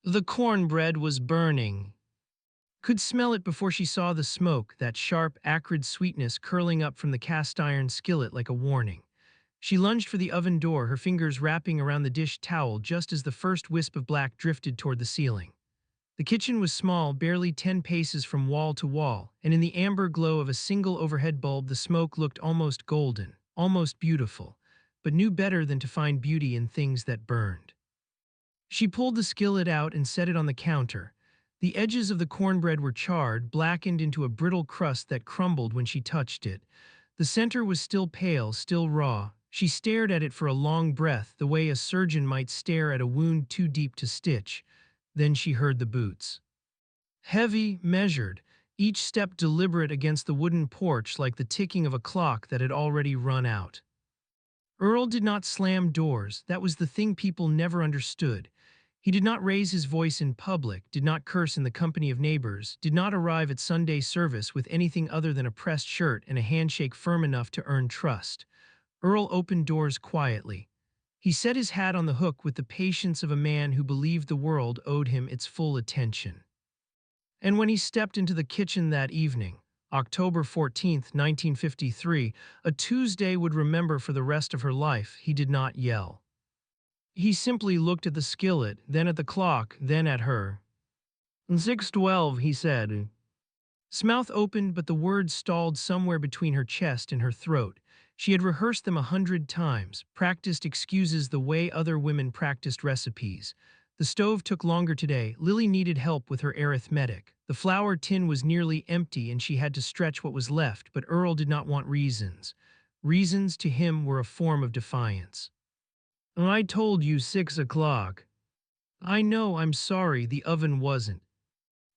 The cornbread was burning. Could smell it before she saw the smoke, that sharp, acrid sweetness curling up from the cast-iron skillet like a warning. She lunged for the oven door, her fingers wrapping around the dish towel just as the first wisp of black drifted toward the ceiling. The kitchen was small, barely 10 paces from wall to wall, and in the amber glow of a single overhead bulb the smoke looked almost golden, almost beautiful, but knew better than to find beauty in things that burned. She pulled the skillet out and set it on the counter. The edges of the cornbread were charred, blackened into a brittle crust that crumbled when she touched it. The center was still pale, still raw. She stared at it for a long breath, the way a surgeon might stare at a wound too deep to stitch. Then she heard the boots. Heavy, measured, each step deliberate against the wooden porch like the ticking of a clock that had already run out. Earl did not slam doors, that was the thing people never understood. He did not raise his voice in public, did not curse in the company of neighbors, did not arrive at Sunday service with anything other than a pressed shirt and a handshake firm enough to earn trust. Earl opened doors quietly. He set his hat on the hook with the patience of a man who believed the world owed him its full attention. And when he stepped into the kitchen that evening, October 14th, 1953, a Tuesday would remember for the rest of her life, he did not yell. He simply looked at the skillet, then at the clock, then at her. 6:12, he said. His mouth opened, but the words stalled somewhere between her chest and her throat. She had rehearsed them 100 times, practiced excuses the way other women practiced recipes. The stove took longer today. Lily needed help with her arithmetic. The flour tin was nearly empty and she had to stretch what was left, but Earl did not want reasons. Reasons to him were a form of defiance. I told you 6 o'clock. I know, I'm sorry, the oven wasn't.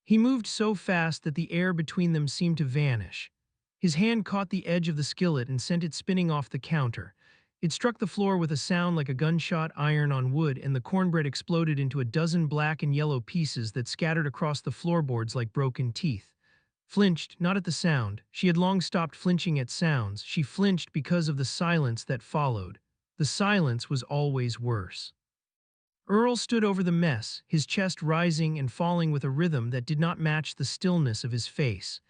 He moved so fast that the air between them seemed to vanish. His hand caught the edge of the skillet and sent it spinning off the counter. It struck the floor with a sound like a gunshot iron on wood, and the cornbread exploded into a dozen black and yellow pieces that scattered across the floorboards like broken teeth. Flinched, not at the sound. She had long stopped flinching at sounds. She flinched because of the silence that followed. The silence was always worse. Earl stood over the mess, his chest rising and falling with a rhythm that did not match the stillness of his face.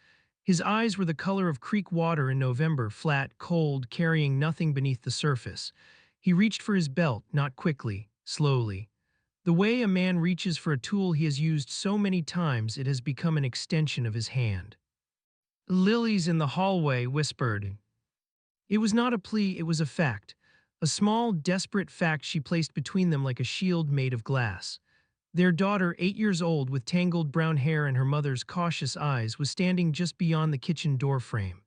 His eyes were the color of creek water in November, flat, cold, carrying nothing beneath the surface. He reached for his belt, not quickly, slowly. The way a man reaches for a tool he has used so many times it has become an extension of his hand. Lily's in the hallway, whispered. It was not a plea, it was a fact. A small, desperate fact she placed between them like a shield made of glass. Their daughter, 8 years old with tangled brown hair and her mother's cautious eyes, was standing just beyond the kitchen doorframe.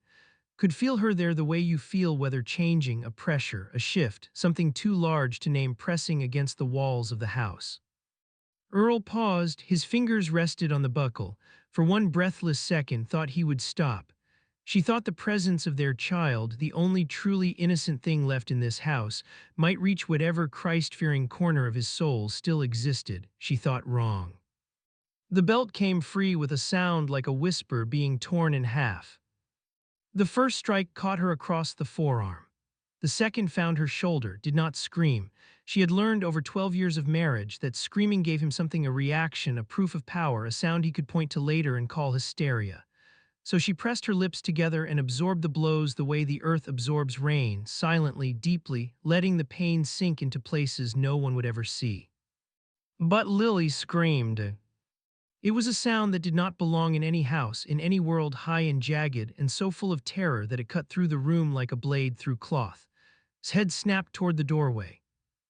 Could feel her there the way you feel weather changing, a pressure, a shift, something too large to name pressing against the walls of the house. Earl paused, his fingers rested on the buckle. For one breathless second thought he would stop. She thought the presence of their child, the only truly innocent thing left in this house, might reach whatever Christ-fearing corner of his soul still existed. She thought wrong. The belt came free with a sound like a whisper being torn in half. The first strike caught her across the forearm. The second found her shoulder, did not scream. She had learned over 12 years of marriage that screaming gave him something, a reaction, a proof of power, a sound he could point to later and call hysteria. So she pressed her lips together and absorbed the blows the way the earth absorbs rain, silently, deeply, letting the pain sink into places no one would ever see. But Lily screamed. It was a sound that did not belong in any house, in any world high and jagged, and so full of terror that it cut through the room like a blade through cloth. His head snapped toward the doorway.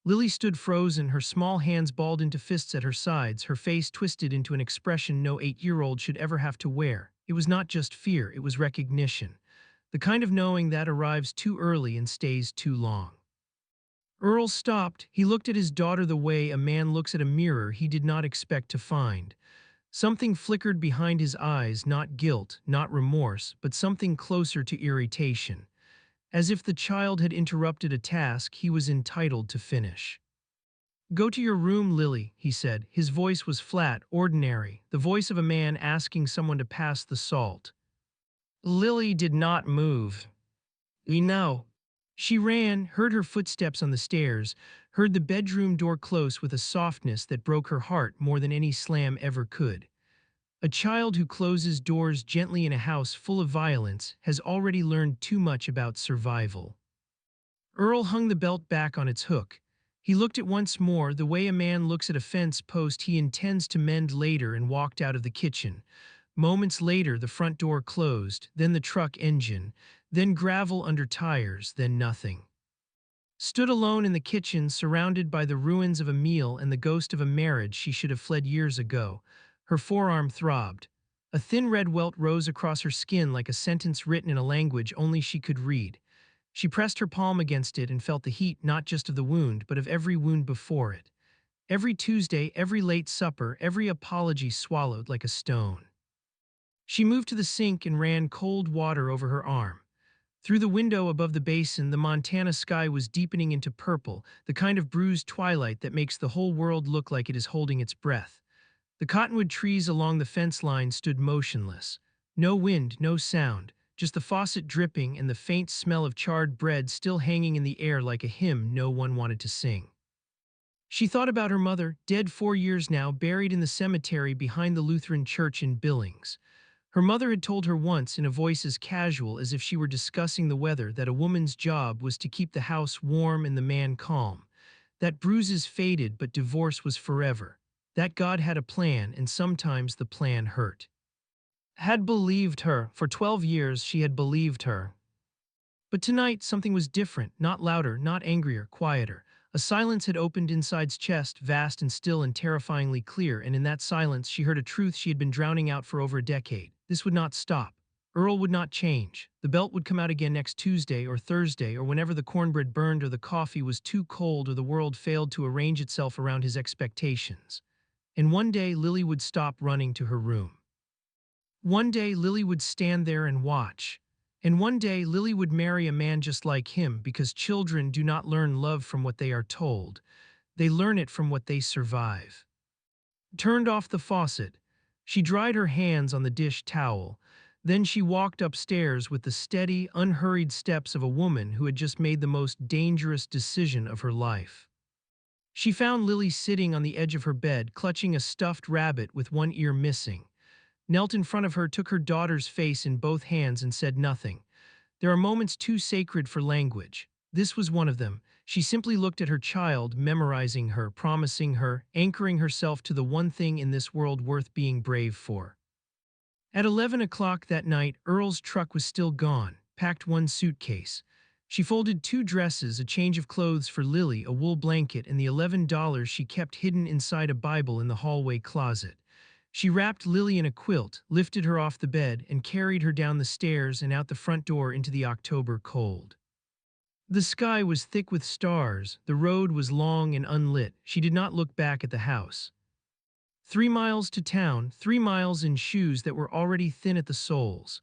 Lily stood frozen, her small hands balled into fists at her sides, her face twisted into an expression no 8-year-old should ever have to wear. It was not just fear, it was recognition. The kind of knowing that arrives too early and stays too long. Earl stopped. He looked at his daughter the way a man looks at a mirror he did not expect to find. Something flickered behind his eyes, not guilt, not remorse, but something closer to irritation. As if the child had interrupted a task he was entitled to finish. Go to your room, Lily, he said. His voice was flat, ordinary, the voice of a man asking someone to pass the salt. Lily did not move. We know. She ran, heard her footsteps on the stairs, heard the bedroom door close with a softness that broke her heart more than any slam ever could. A child who closes doors gently in a house full of violence has already learned too much about survival. Earl hung the belt back on its hook. He looked at once more the way a man looks at a fence post he intends to mend later and walked out of the kitchen. Moments later, the front door closed, then the truck engine, then gravel under tires, then nothing. Stood alone in the kitchen, surrounded by the ruins of a meal and the ghost of a marriage she should have fled years ago. Her forearm throbbed. A thin red welt rose across her skin like a sentence written in a language only she could read. She pressed her palm against it and felt the heat not just of the wound, but of every wound before it. Every Tuesday, every late supper, every apology swallowed like a stone. She moved to the sink and ran cold water over her arm. Through the window above the basin, the Montana sky was deepening into purple, the kind of bruised twilight that makes the whole world look like it is holding its breath. The cottonwood trees along the fence line stood motionless. No wind, no sound, just the faucet dripping and the faint smell of charred bread still hanging in the air like a hymn no one wanted to sing. She thought about her mother, dead 4 years now, buried in the cemetery behind the Lutheran church in Billings. Her mother had told her once in a voice as casual as if she were discussing the weather that a woman's job was to keep the house warm and the man calm. That bruises faded but divorce was forever. That God had a plan and sometimes the plan hurt. Had believed her. For 12 years she had believed her. But tonight something was different, not louder, not angrier, quieter. A silence had opened inside's chest, vast and still and terrifyingly clear, and in that silence she heard a truth she had been drowning out for over a decade. This would not stop. Earl would not change. The belt would come out again next Tuesday or Thursday or whenever the cornbread burned or the coffee was too cold or the world failed to arrange itself around his expectations. And one day Lily would stop running to her room. One day Lily would stand there and watch. And one day Lily would marry a man just like him because children do not learn love from what they are told. They learn it from what they survive. Turned off the faucet. She dried her hands on the dish towel. Then she walked upstairs with the steady, unhurried steps of a woman who had just made the most dangerous decision of her life. She found Lily sitting on the edge of her bed, clutching a stuffed rabbit with one ear missing. Knelt in front of her, took her daughter's face in both hands and said nothing. There are moments too sacred for language. This was one of them. She simply looked at her child, memorizing her, promising her, anchoring herself to the one thing in this world worth being brave for. At 11 o'clock that night, Earl's truck was still gone, packed one suitcase. She folded 2 dresses, a change of clothes for Lily, a wool blanket, and the $11 she kept hidden inside a Bible in the hallway closet. She wrapped Lily in a quilt, lifted her off the bed, and carried her down the stairs and out the front door into the October cold. The sky was thick with stars, the road was long and unlit. She did not look back at the house. 3 miles to town, 3 miles in shoes that were already thin at the soles.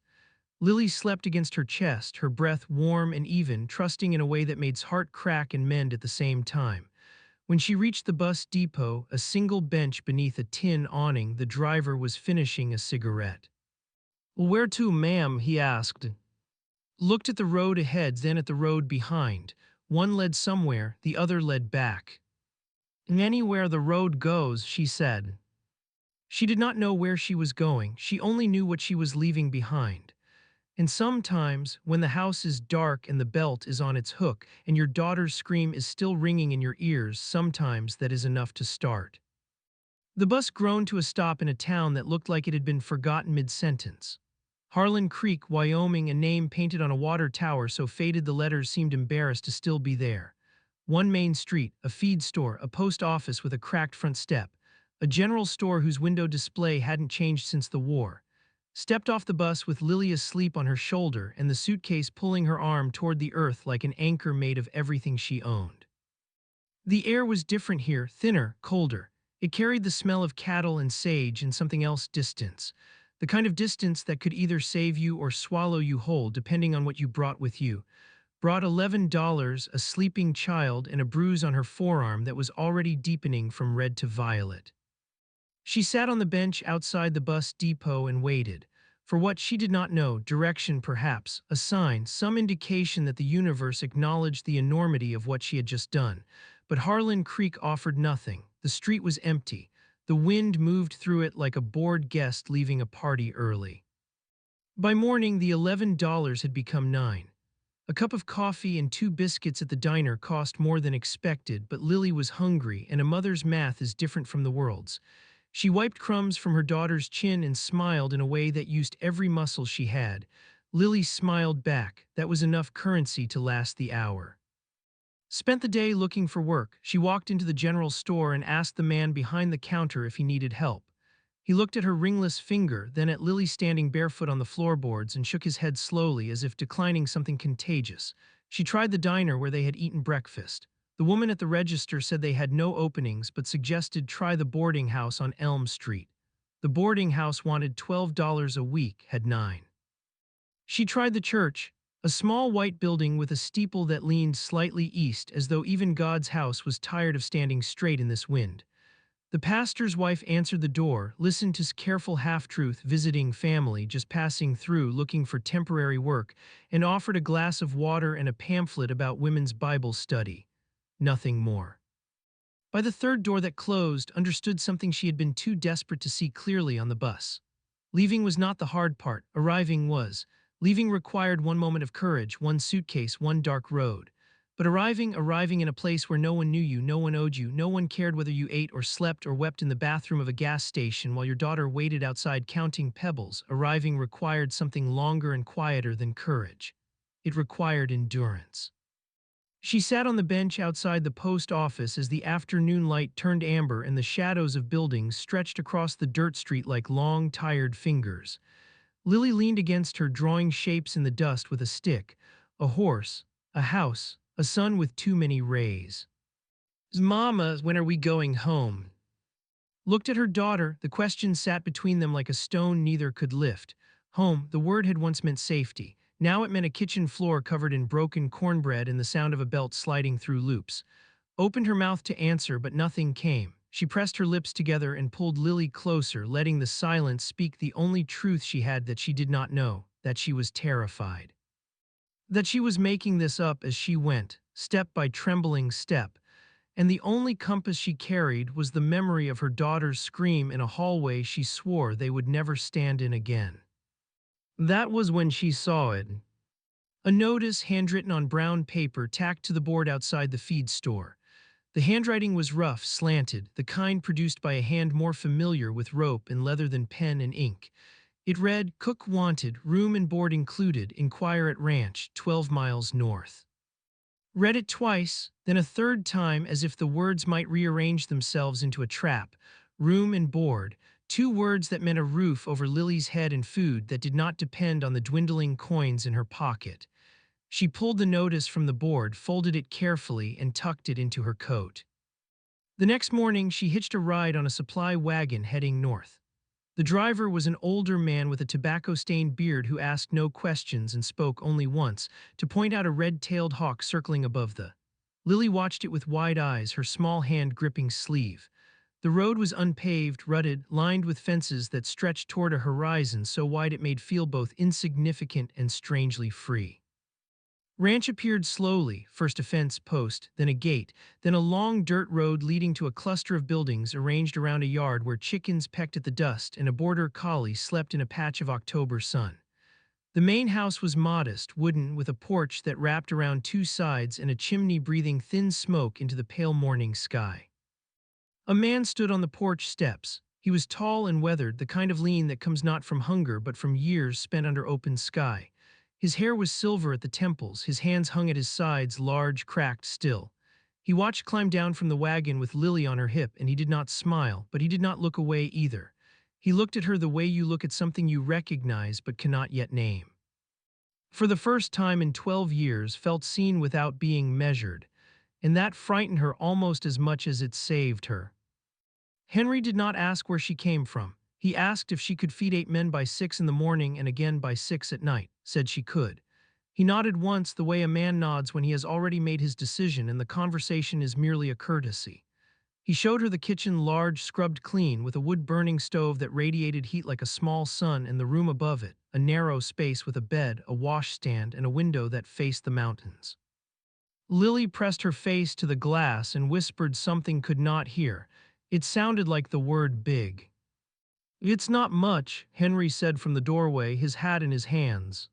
Lily slept against her chest, her breath warm and even, trusting in a way that made his heart crack and mend at the same time. When she reached the bus depot, a single bench beneath a tin awning, the driver was finishing a cigarette. "Where to, ma'am?" he asked. Looked at the road ahead, then at the road behind. One led somewhere, the other led back. "Anywhere the road goes," she said. She did not know where she was going, she only knew what she was leaving behind. And sometimes, when the house is dark and the belt is on its hook and your daughter's scream is still ringing in your ears, sometimes that is enough to start. The bus groaned to a stop in a town that looked like it had been forgotten mid-sentence. Harlan Creek, Wyoming, a name painted on a water tower so faded the letters seemed embarrassed to still be there. One main street, a feed store, a post office with a cracked front step, a general store whose window display hadn't changed since the war. Stepped off the bus with Lily asleep on her shoulder and the suitcase pulling her arm toward the earth like an anchor made of everything she owned. The air was different here, thinner, colder. It carried the smell of cattle and sage and something else, distance. The kind of distance that could either save you or swallow you whole depending on what you brought with you. Brought $11, a sleeping child, and a bruise on her forearm that was already deepening from red to violet. She sat on the bench outside the bus depot and waited. For what she did not know, direction perhaps, a sign, some indication that the universe acknowledged the enormity of what she had just done. But Harlan Creek offered nothing. The street was empty. The wind moved through it like a bored guest leaving a party early. By morning, the $11 had become 9. A cup of coffee and 2 biscuits at the diner cost more than expected, but Lily was hungry, and a mother's math is different from the world's. She wiped crumbs from her daughter's chin and smiled in a way that used every muscle she had. Lily smiled back. That was enough currency to last the hour. Spent the day looking for work, she walked into the general store and asked the man behind the counter if he needed help. He looked at her ringless finger, then at Lily standing barefoot on the floorboards, and shook his head slowly as if declining something contagious. She tried the diner where they had eaten breakfast. The woman at the register said they had no openings but suggested try the boarding house on Elm Street. The boarding house wanted $12 a week, had 9. She tried the church, a small white building with a steeple that leaned slightly east as though even God's house was tired of standing straight in this wind. The pastor's wife answered the door, listened to careful half-truth visiting family just passing through looking for temporary work, and offered a glass of water and a pamphlet about women's Bible study. Nothing more. By the third door that closed, understood something she had been too desperate to see clearly on the bus. Leaving was not the hard part, arriving was. Leaving required one moment of courage, one suitcase, one dark road. But arriving in a place where no one knew you, no one owed you, no one cared whether you ate or slept or wept in the bathroom of a gas station while your daughter waited outside counting pebbles, arriving required something longer and quieter than courage. It required endurance. She sat on the bench outside the post office as the afternoon light turned amber and the shadows of buildings stretched across the dirt street like long, tired fingers. Lily leaned against her, drawing shapes in the dust with a stick. A horse, a house, a sun with too many rays. "Mama, when are we going home?" Looked at her daughter, the question sat between them like a stone neither could lift. Home, the word had once meant safety. Now it meant a kitchen floor covered in broken cornbread and the sound of a belt sliding through loops. Opened her mouth to answer, but nothing came. She pressed her lips together and pulled Lily closer, letting the silence speak the only truth she had, that she did not know, that she was terrified. That she was making this up as she went, step by trembling step, and the only compass she carried was the memory of her daughter's scream in a hallway she swore they would never stand in again. That was when she saw it. A notice handwritten on brown paper tacked to the board outside the feed store. The handwriting was rough, slanted, the kind produced by a hand more familiar with rope and leather than pen and ink. It read, "Cook wanted, room and board included, inquire at ranch, 12 miles north." Read it twice, then a third time as if the words might rearrange themselves into a trap. Room and board, 2 words that meant a roof over Lily's head and food that did not depend on the dwindling coins in her pocket. She pulled the notice from the board, folded it carefully, and tucked it into her coat. The next morning, she hitched a ride on a supply wagon heading north. The driver was an older man with a tobacco-stained beard who asked no questions and spoke only once, to point out a red-tailed hawk circling above the. Lily watched it with wide eyes, her small hand gripping sleeve. The road was unpaved, rutted, lined with fences that stretched toward a horizon so wide it made feel both insignificant and strangely free. Ranch appeared slowly, first a fence post, then a gate, then a long dirt road leading to a cluster of buildings arranged around a yard where chickens pecked at the dust and a border collie slept in a patch of October sun. The main house was modest, wooden, with a porch that wrapped around 2 sides and a chimney breathing thin smoke into the pale morning sky. A man stood on the porch steps. He was tall and weathered, the kind of lean that comes not from hunger but from years spent under open sky. His hair was silver at the temples, his hands hung at his sides, large, cracked, still. He watched climb down from the wagon with Lily on her hip, and he did not smile, but he did not look away either. He looked at her the way you look at something you recognize but cannot yet name. For the first time in 12 years, felt seen without being measured, and that frightened her almost as much as it saved her. Henry did not ask where she came from. He asked if she could feed 8 men by 6 in the morning and again by 6 at night, said she could. He nodded once the way a man nods when he has already made his decision and the conversation is merely a courtesy. He showed her the kitchen, large, scrubbed clean, with a wood-burning stove that radiated heat like a small sun, and the room above it, a narrow space with a bed, a washstand, and a window that faced the mountains. Lily pressed her face to the glass and whispered something could not hear. It sounded like the word big. It's not much, Henry said from the doorway, his hat in his hands.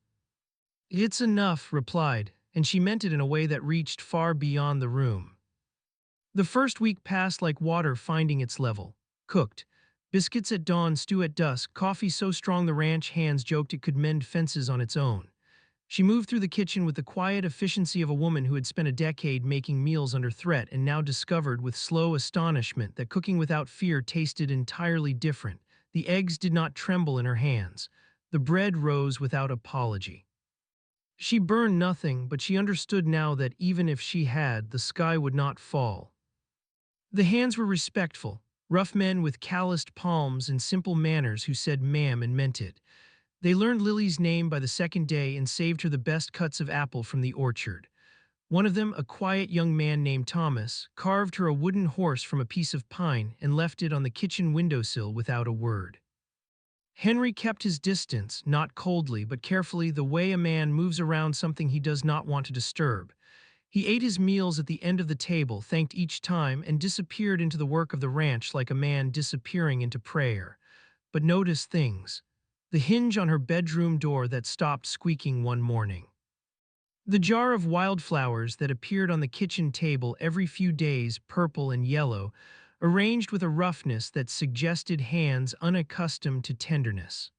It's enough, replied, and she meant it in a way that reached far beyond the room. The first week passed like water finding its level. Cooked. Biscuits at dawn, stew at dusk, coffee so strong the ranch hands joked it could mend fences on its own. She moved through the kitchen with the quiet efficiency of a woman who had spent a decade making meals under threat and now discovered with slow astonishment that cooking without fear tasted entirely different. The eggs did not tremble in her hands. The bread rose without apology. She burned nothing, but she understood now that even if she had, the sky would not fall. The hands were respectful, rough men with calloused palms and simple manners who said ma'am and meant it. They learned Lily's name by the second day and saved her the best cuts of apple from the orchard. One of them, a quiet young man named Thomas, carved her a wooden horse from a piece of pine and left it on the kitchen windowsill without a word. Henry kept his distance, not coldly but carefully, the way a man moves around something he does not want to disturb. He ate his meals at the end of the table, thanked each time, and disappeared into the work of the ranch like a man disappearing into prayer. But notice things. The hinge on her bedroom door that stopped squeaking one morning. The jar of wildflowers that appeared on the kitchen table every few days, purple and yellow, arranged with a roughness that suggested hands unaccustomed to tenderness.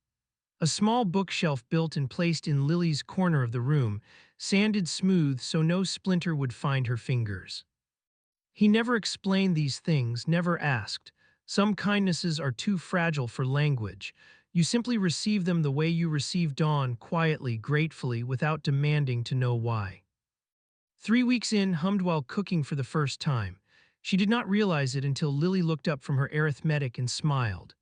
A small bookshelf built and placed in Lily's corner of the room, sanded smooth so no splinter would find her fingers. He never explained these things, never asked. Some kindnesses are too fragile for language. You simply receive them the way you receive dawn, quietly, gratefully, without demanding to know why. 3 weeks in, hummed while cooking for the first time. She did not realize it until Lily looked up from her arithmetic and smiled.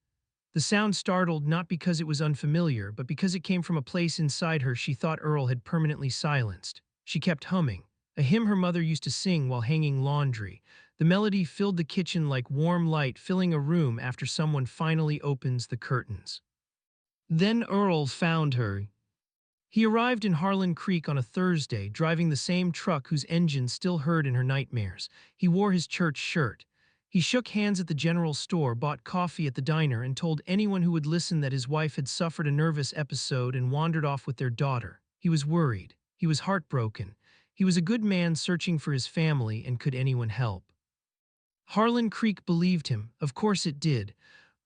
The sound startled not because it was unfamiliar, but because it came from a place inside her she thought Earl had permanently silenced. She kept humming, a hymn her mother used to sing while hanging laundry. The melody filled the kitchen like warm light filling a room after someone finally opens the curtains. Then Earl found her. He arrived in Harlan Creek on a Thursday, driving the same truck whose engine still heard in her nightmares. He wore his church shirt. He shook hands at the general store, bought coffee at the diner, and told anyone who would listen that his wife had suffered a nervous episode and wandered off with their daughter. He was worried. He was heartbroken. He was a good man searching for his family, and could anyone help? Harlan Creek believed him. Of course it did.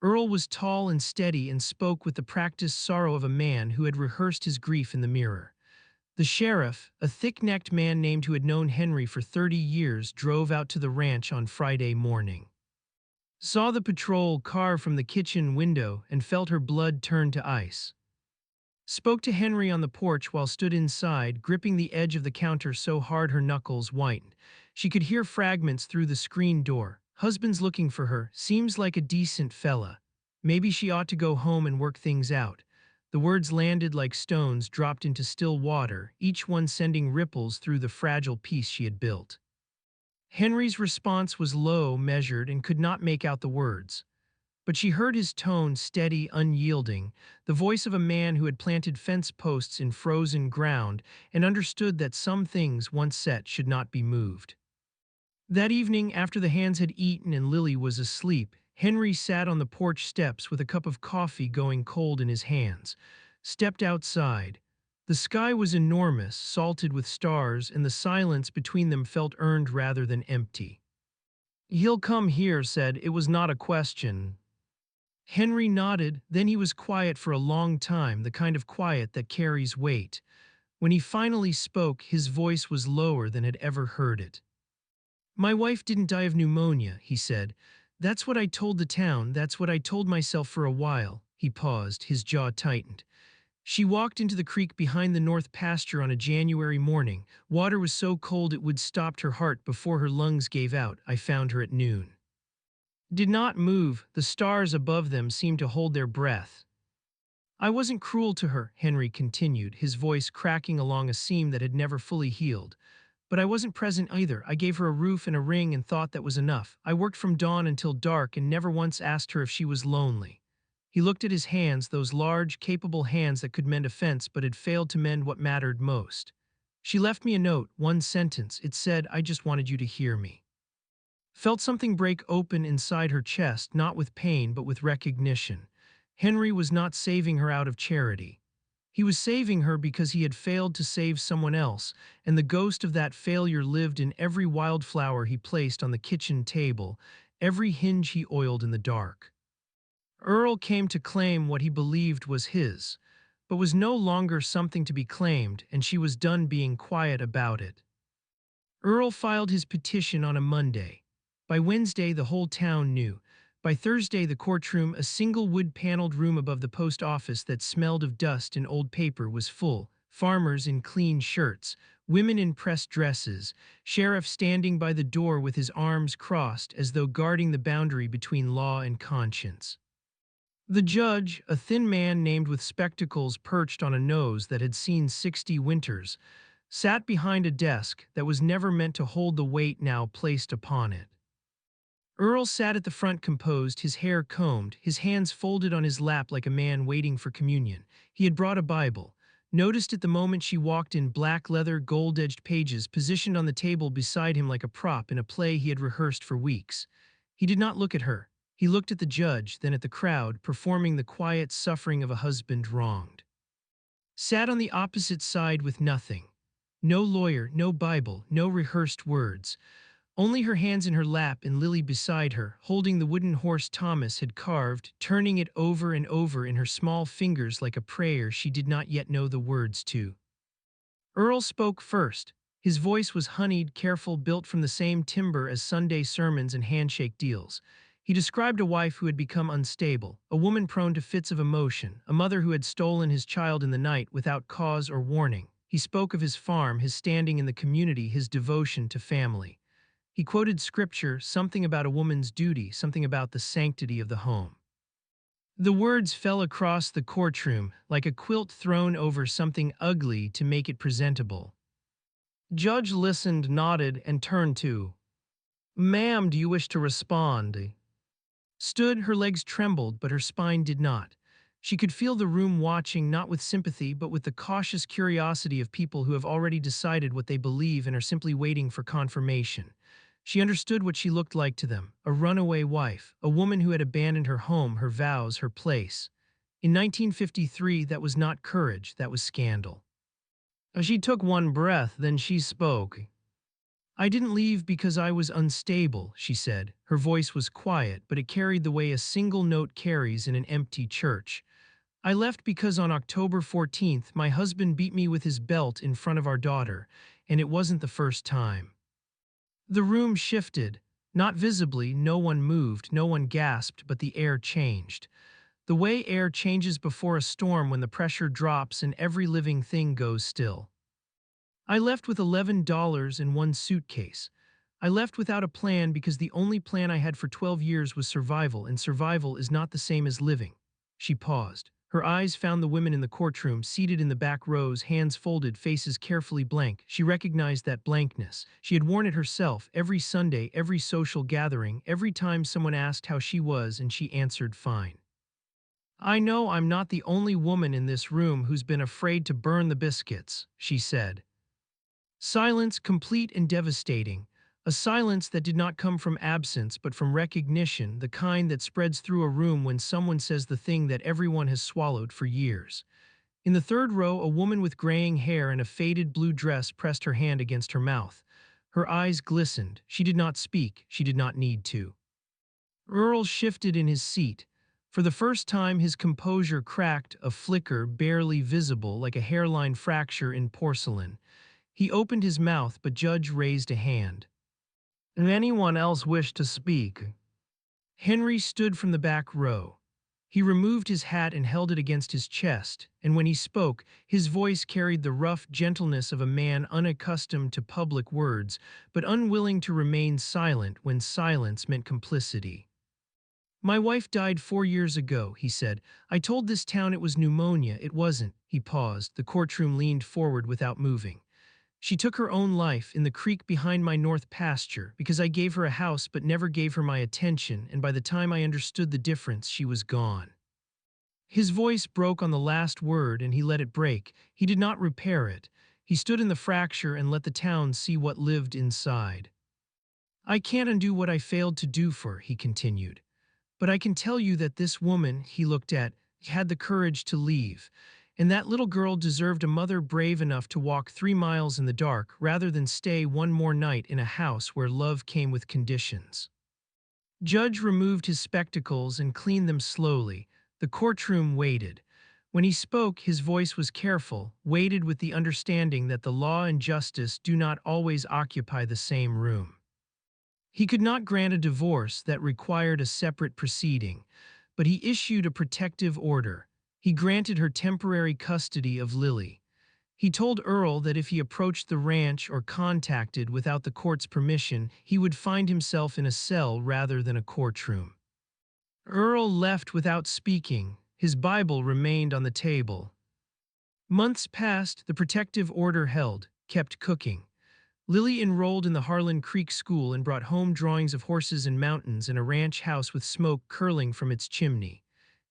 Earl was tall and steady and spoke with the practiced sorrow of a man who had rehearsed his grief in the mirror. The sheriff, a thick-necked man named who had known Henry for 30 years, drove out to the ranch on Friday morning. Saw the patrol car from the kitchen window and felt her blood turn to ice. Spoke to Henry on the porch while stood inside, gripping the edge of the counter so hard her knuckles whitened. She could hear fragments through the screen door. Husband's looking for her, seems like a decent fella. Maybe she ought to go home and work things out. The words landed like stones dropped into still water, each one sending ripples through the fragile peace she had built. Henry's response was low, measured, and could not make out the words. But she heard his tone, steady, unyielding, the voice of a man who had planted fence posts in frozen ground and understood that some things once set should not be moved. That evening, after the hands had eaten and Lily was asleep, Henry sat on the porch steps with a cup of coffee going cold in his hands. Stepped outside. The sky was enormous, salted with stars, and the silence between them felt earned rather than empty. "He'll come here," said. It was not a question. Henry nodded, then he was quiet for a long time, the kind of quiet that carries weight. When he finally spoke, his voice was lower than had ever heard it. "My wife didn't die of pneumonia," he said. "That's what I told the town, that's what I told myself for a while." He paused, his jaw tightened. She walked into the creek behind the north pasture on a January morning. Water was so cold it would stopped her heart before her lungs gave out. I found her at noon. Did not move, the stars above them seemed to hold their breath. "I wasn't cruel to her," Henry continued, his voice cracking along a seam that had never fully healed. "But I wasn't present either. I gave her a roof and a ring and thought that was enough. I worked from dawn until dark and never once asked her if she was lonely." He looked at his hands, those large, capable hands that could mend a fence but had failed to mend what mattered most. She left me a note, one sentence. It said, I just wanted you to hear me. Felt something break open inside her chest, not with pain, but with recognition. Henry was not saving her out of charity. He was saving her because he had failed to save someone else, and the ghost of that failure lived in every wildflower he placed on the kitchen table, every hinge he oiled in the dark. Earl came to claim what he believed was his, but was no longer something to be claimed, and she was done being quiet about it. Earl filed his petition on a Monday. By Wednesday, the whole town knew. By Thursday, the courtroom, a single wood-paneled room above the post office that smelled of dust and old paper, was full. Farmers in clean shirts, women in pressed dresses, sheriff standing by the door with his arms crossed as though guarding the boundary between law and conscience. The judge, a thin man named with spectacles perched on a nose that had seen 60 winters, sat behind a desk that was never meant to hold the weight now placed upon it. Earl sat at the front composed, his hair combed, his hands folded on his lap like a man waiting for communion. He had brought a Bible, noticed it the moment she walked in, black leather, gold-edged pages positioned on the table beside him like a prop in a play he had rehearsed for weeks. He did not look at her. He looked at the judge, then at the crowd, performing the quiet suffering of a husband wronged. Sat on the opposite side with nothing. No lawyer, no Bible, no rehearsed words. Only her hands in her lap and Lily beside her, holding the wooden horse Thomas had carved, turning it over and over in her small fingers like a prayer she did not yet know the words to. Earl spoke first. His voice was honeyed, careful, built from the same timber as Sunday sermons and handshake deals. He described a wife who had become unstable, a woman prone to fits of emotion, a mother who had stolen his child in the night without cause or warning. He spoke of his farm, his standing in the community, his devotion to family. He quoted scripture, something about a woman's duty, something about the sanctity of the home. The words fell across the courtroom like a quilt thrown over something ugly to make it presentable. Judge listened, nodded, and turned to, Ma'am, do you wish to respond? Stood, her legs trembled, but her spine did not. She could feel the room watching, not with sympathy, but with the cautious curiosity of people who have already decided what they believe and are simply waiting for confirmation. She understood what she looked like to them, a runaway wife, a woman who had abandoned her home, her vows, her place. In 1953, that was not courage, that was scandal. She took one breath, then she spoke. I didn't leave because I was unstable, she said. Her voice was quiet, but it carried the way a single note carries in an empty church. I left because on October 14th, my husband beat me with his belt in front of our daughter, and it wasn't the first time. The room shifted. Not visibly, no one moved, no one gasped, but the air changed. The way air changes before a storm when the pressure drops and every living thing goes still. I left with $11 in one suitcase. I left without a plan because the only plan I had for 12 years was survival, and survival is not the same as living. She paused. Her eyes found the women in the courtroom, seated in the back rows, hands folded, faces carefully blank. She recognized that blankness. She had worn it herself every Sunday, every social gathering, every time someone asked how she was, and she answered fine. I know I'm not the only woman in this room who's been afraid to burn the biscuits, she said. Silence, complete and devastating. A silence that did not come from absence but from recognition, the kind that spreads through a room when someone says the thing that everyone has swallowed for years. In the third row, a woman with graying hair and a faded blue dress pressed her hand against her mouth. Her eyes glistened. She did not speak. She did not need to. Earl shifted in his seat. For the first time, his composure cracked, a flicker barely visible like a hairline fracture in porcelain. He opened his mouth, but Judge raised a hand. If anyone else wished to speak. Henry stood from the back row. He removed his hat and held it against his chest, and when he spoke, his voice carried the rough gentleness of a man unaccustomed to public words, but unwilling to remain silent when silence meant complicity. My wife died 4 years ago, he said. I told this town it was pneumonia. It wasn't. He paused. The courtroom leaned forward without moving. She took her own life in the creek behind my north pasture because I gave her a house but never gave her my attention, and by the time I understood the difference, she was gone. His voice broke on the last word and he let it break. He did not repair it. He stood in the fracture and let the town see what lived inside. I can't undo what I failed to do for, he continued. But I can tell you that this woman, he looked at, had the courage to leave. And that little girl deserved a mother brave enough to walk 3 miles in the dark rather than stay one more night in a house where love came with conditions. Judge removed his spectacles and cleaned them slowly. The courtroom waited. When he spoke, his voice was careful, weighted with the understanding that the law and justice do not always occupy the same room. He could not grant a divorce that required a separate proceeding, but he issued a protective order. He granted her temporary custody of Lily. He told Earl that if he approached the ranch or contacted without the court's permission, he would find himself in a cell rather than a courtroom. Earl left without speaking. His Bible remained on the table. Months passed, the protective order held, kept cooking. Lily enrolled in the Harlan Creek School and brought home drawings of horses and mountains and a ranch house with smoke curling from its chimney.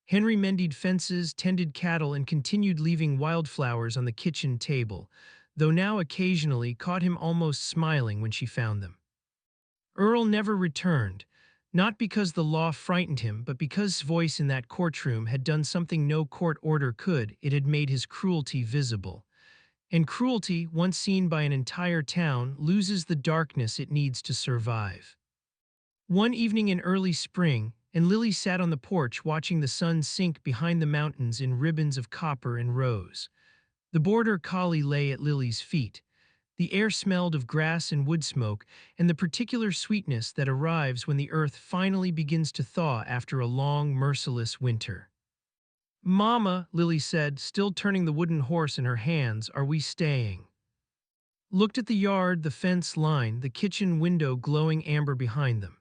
Henry mended fences, tended cattle, and continued leaving wildflowers on the kitchen table, though now occasionally caught him almost smiling when she found them. Earl never returned, not because the law frightened him, but because his voice in that courtroom had done something no court order could. It had made his cruelty visible. And cruelty, once seen by an entire town, loses the darkness it needs to survive. One evening in early spring, and Lily sat on the porch watching the sun sink behind the mountains in ribbons of copper and rose. The border collie lay at Lily's feet. The air smelled of grass and wood smoke, and the particular sweetness that arrives when the earth finally begins to thaw after a long, merciless winter. "Mama," Lily said, still turning the wooden horse in her hands, "are we staying?" Looked at the yard, the fence line, the kitchen window glowing amber behind them.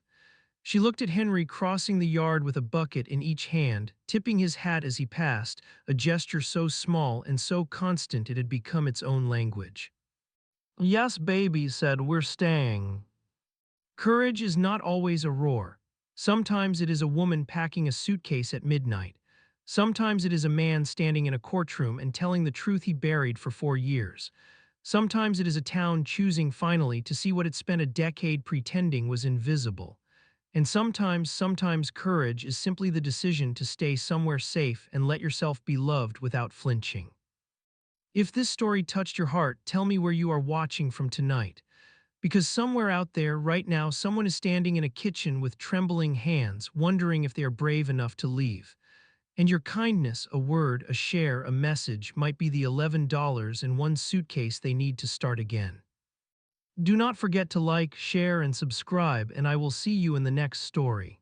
She looked at Henry crossing the yard with a bucket in each hand, tipping his hat as he passed, a gesture so small and so constant it had become its own language. "Yes, baby," said, "we're staying." Courage is not always a roar. Sometimes it is a woman packing a suitcase at midnight. Sometimes it is a man standing in a courtroom and telling the truth he buried for 4 years. Sometimes it is a town choosing finally to see what it spent a decade pretending was invisible. And sometimes courage is simply the decision to stay somewhere safe and let yourself be loved without flinching. If this story touched your heart, tell me where you are watching from tonight. Because somewhere out there, right now, someone is standing in a kitchen with trembling hands, wondering if they are brave enough to leave. And your kindness, a word, a share, a message, might be the $11 in one suitcase they need to start again. Do not forget to like, share, and subscribe, and I will see you in the next story.